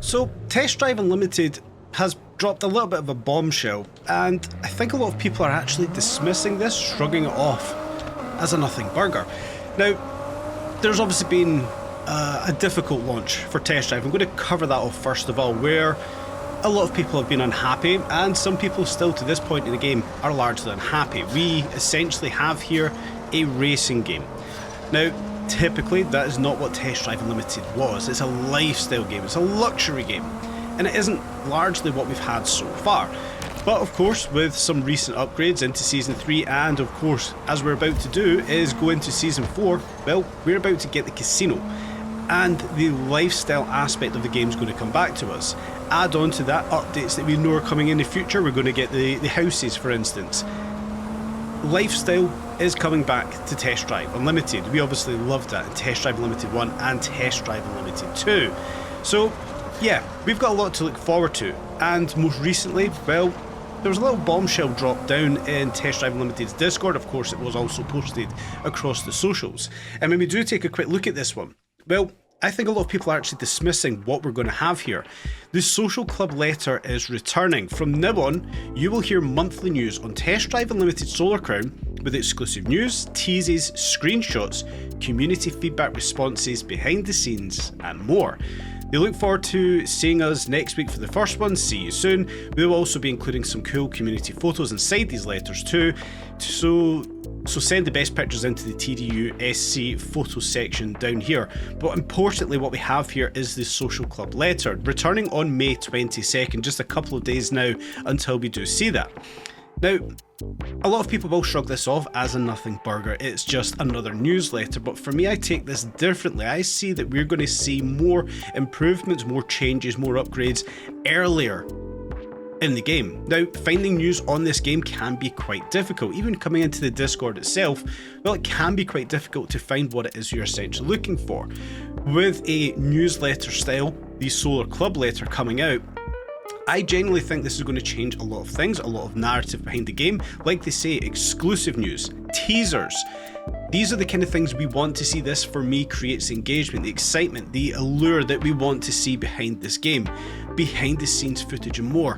So, Test Drive Unlimited has dropped a little bit of a bombshell, and I think a lot of people are actually dismissing this, shrugging it off as a nothing burger. Now, there's obviously been a difficult launch for Test Drive. I'm going to cover that off first of all, where a lot of people have been unhappy, and some people still to this point in the game are largely unhappy. We essentially have here a racing game. Now, typically that is not what Test Drive Unlimited was. It's a lifestyle game, it's a luxury game, and it isn't largely what we've had so far. But of course, with some recent upgrades into Season 3, and of course, as we're about to do, is go into Season 4, well, we're about to get the casino. And the lifestyle aspect of the game is going to come back to us. Add on to that updates that we know are coming in the future. We're going to get the houses, for instance. Lifestyle is coming back to Test Drive Unlimited. We obviously loved that in Test Drive Unlimited 1 and Test Drive Unlimited 2. So, yeah, we've got a lot to look forward to. And most recently, well, there was a little bombshell drop down in Test Drive Unlimited's Discord. Of course, it was also posted across the socials. And when we do take a quick look at this one, well, I think a lot of people are actually dismissing what we're going to have here. The Social Club letter is returning. From now on, you will hear monthly news on Test Drive Unlimited Solar Crown with exclusive news, teases, screenshots, community feedback responses, behind the scenes, and more. They look forward to seeing us next week for the first one. See you soon. We will also be including some cool community photos inside these letters too. So send the best pictures into the TDU SC photo section down here. But importantly, what we have here is the Social Club letter, returning on May 22nd, just a couple of days now until we do see that. Now, a lot of people will shrug this off as a nothing burger. It's just another newsletter, but for me, I take this differently. I see that we're going to see more improvements, more changes, more upgrades earlier in the game. Now, finding news on this game can be quite difficult. Even coming into the Discord itself, well, it can be quite difficult to find what it is you're essentially looking for. With a newsletter style, the Solar Club letter coming out, I genuinely think this is going to change a lot of things, a lot of narrative behind the game. Like they say, exclusive news, teasers. These are the kind of things we want to see. This, for me, creates engagement, the excitement, the allure that we want to see behind this game. Behind the scenes footage and more.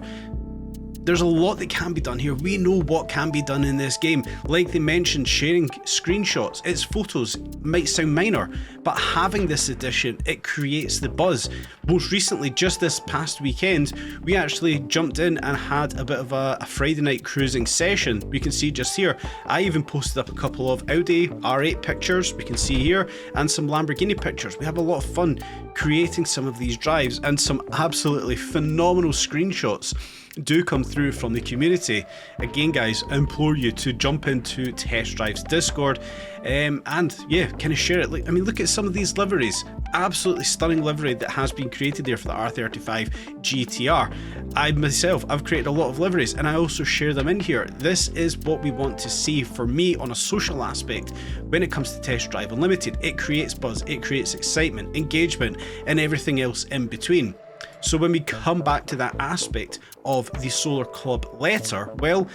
There's a lot that can be done here. We know what can be done in this game. Like they mentioned, sharing screenshots, its photos might sound minor, but having this addition, it creates the buzz. Most recently, just this past weekend, we actually jumped in and had a bit of a Friday night cruising session. We can see just here, I even posted up a couple of Audi R8 pictures, we can see here, and some Lamborghini pictures. We have a lot of fun creating some of these drives, and some absolutely phenomenal screenshots do come through from the community. Again, guys, I implore you to jump into Test Drive's Discord and yeah, kind of share it. Like, I mean, look at some of these liveries. Absolutely stunning livery that has been created there for the R35 GTR. I've created a lot of liveries, and I also share them in here. This is what we want to see for me on a social aspect when it comes to Test Drive Unlimited. It creates buzz, it creates excitement, engagement, and everything else in between. So when we come back to that aspect of the Solar Club letter, well,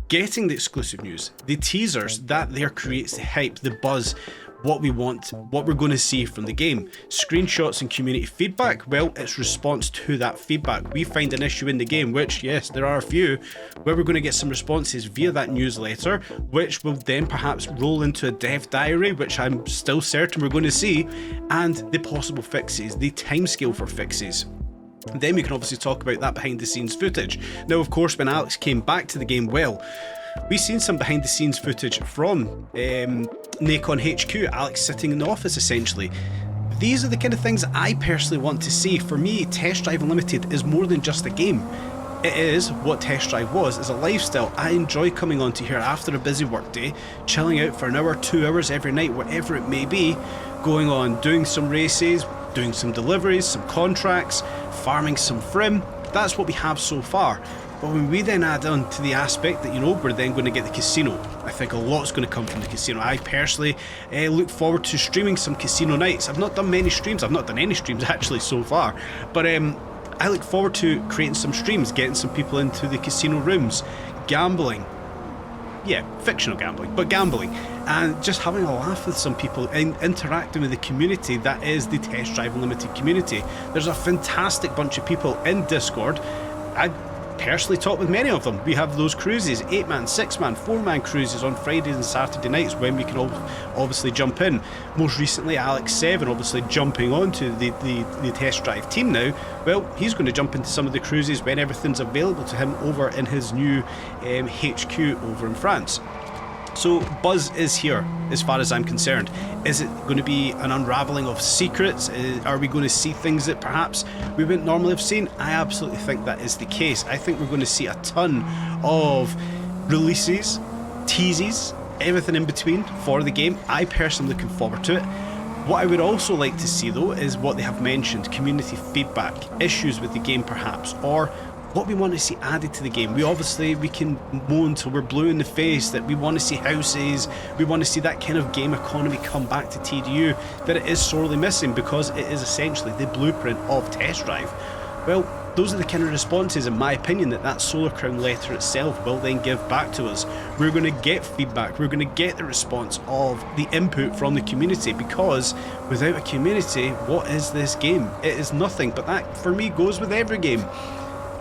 getting the exclusive news, the teasers, that there creates the hype, the buzz, what we want, what we're going to see from the game. Screenshots and community feedback, well, it's response to that feedback. We find an issue in the game, which, yes, there are a few, where we're going to get some responses via that newsletter, which will then perhaps roll into a dev diary, which I'm still certain we're going to see, and the possible fixes, the timescale for fixes. Then we can obviously talk about that behind the scenes footage. Now, of course, when Alex came back to the game, well, we've seen some behind the scenes footage from Nacon HQ, Alex sitting in the office essentially. These are the kind of things I personally want to see. For me, Test Drive Unlimited is more than just a game. It is what Test Drive was, as a lifestyle. I enjoy coming onto here after a busy workday, chilling out for an hour, 2 hours every night, whatever it may be, going on, doing some races, doing some deliveries, some contracts, farming some Frim. That's what we have so far. But when we then add on to the aspect that, you know, we're then going to get the casino, I think a lot's going to come from the casino. I personally look forward to streaming some casino nights. I've not done many streams, I've not done any streams actually so far, but I look forward to creating some streams, getting some people into the casino rooms, gambling. Yeah, fictional gambling, but gambling. and just having a laugh with some people and interacting with the community that is the Test Drive Unlimited community. There's a fantastic bunch of people in Discord. I personally talk with many of them. We have those cruises, 8-man, 6-man, 4-man cruises on Fridays and Saturday nights when we can obviously jump in. Most recently, Alex7 obviously jumping onto the Test Drive team now. Well, he's going to jump into some of the cruises when everything's available to him over in his new HQ over in France. So Buzz is here as far as I'm concerned. Is it going to be an unravelling of secrets? Are we going to see things that perhaps we wouldn't normally have seen? I absolutely think that is the case. I think we're going to see a ton of releases, teases, everything in between for the game. I personally looking forward to it. What I would also like to see though is what they have mentioned, community feedback, issues with the game perhaps, or what we want to see added to the game. We can moan till we're blue in the face that we want to see houses, we want to see that kind of game economy come back to TDU that it is sorely missing because it is essentially the blueprint of Test Drive. Well, those are the kind of responses, in my opinion, that Solar Crown letter itself will then give back to us. We're going to get feedback, we're going to get the response of the input from the community, because without a community, what is this game? It is nothing, but that for me goes with every game.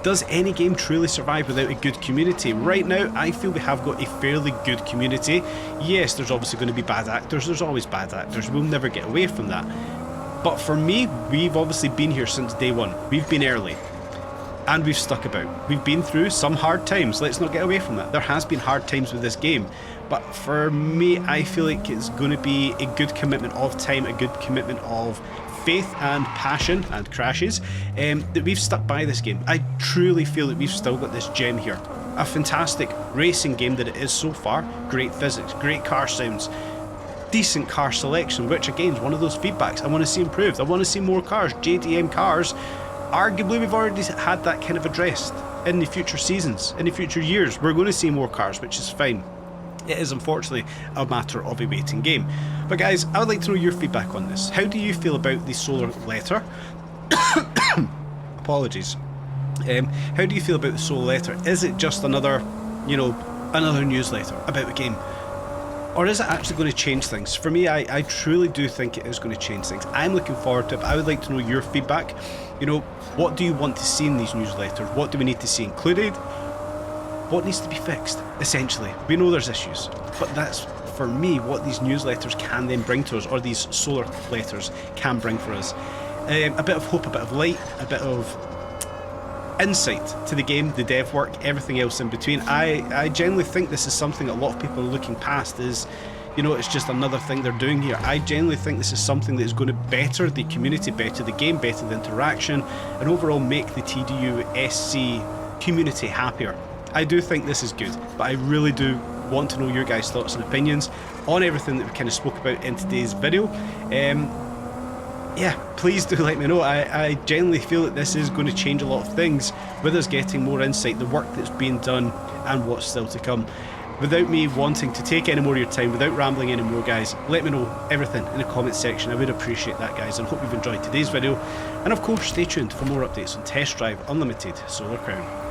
Does any game truly survive without a good community? Right now, I feel we have got a fairly good community. Yes, there's obviously going to be bad actors. There's always bad actors. We'll never get away from that. But for me, we've obviously been here since day one. We've been early. And we've stuck about. We've been through some hard times. Let's not get away from that. There has been hard times with this game. But for me, I feel like it's going to be a good commitment of time, a good commitment of faith and passion and crashes, that we've stuck by this game. I truly feel that we've still got this gem here. A fantastic racing game that it is so far. Great physics, great car sounds, decent car selection, which again is one of those feedbacks I want to see improved. I want to see more cars, JDM cars. Arguably we've already had that kind of addressed in the future seasons, in the future years. We're going to see more cars, which is fine. It is unfortunately a matter of a waiting game. But guys, I would like to know your feedback on this. How do you feel about the Solar letter? Apologies. How do you feel about the Solar letter? Is it just another newsletter about the game? Or is it actually going to change things? For me, I truly do think it is going to change things. I'm looking forward to it, but I would like to know your feedback. What do you want to see in these newsletters? What do we need to see included? What needs to be fixed, essentially? We know there's issues, but that's, for me, what these newsletters can then bring to us, or these Solar letters can bring for us. A bit of hope, a bit of light, a bit of insight to the game, the dev work, everything else in between. I generally think this is something that a lot of people are looking past, is, it's just another thing they're doing here. I genuinely think this is something that is going to better the community, better the game, better the interaction, and overall make the TDU SC community happier. I do think this is good, but I really do want to know your guys' thoughts and opinions on everything that we kind of spoke about in today's video. Yeah, please do let me know. I genuinely feel that this is going to change a lot of things with us getting more insight, the work that's being done, and what's still to come. Without me wanting to take any more of your time, without rambling anymore, guys, let me know everything in the comments section. I would appreciate that, guys, and hope you've enjoyed today's video. And of course, stay tuned for more updates on Test Drive Unlimited Solar Crown.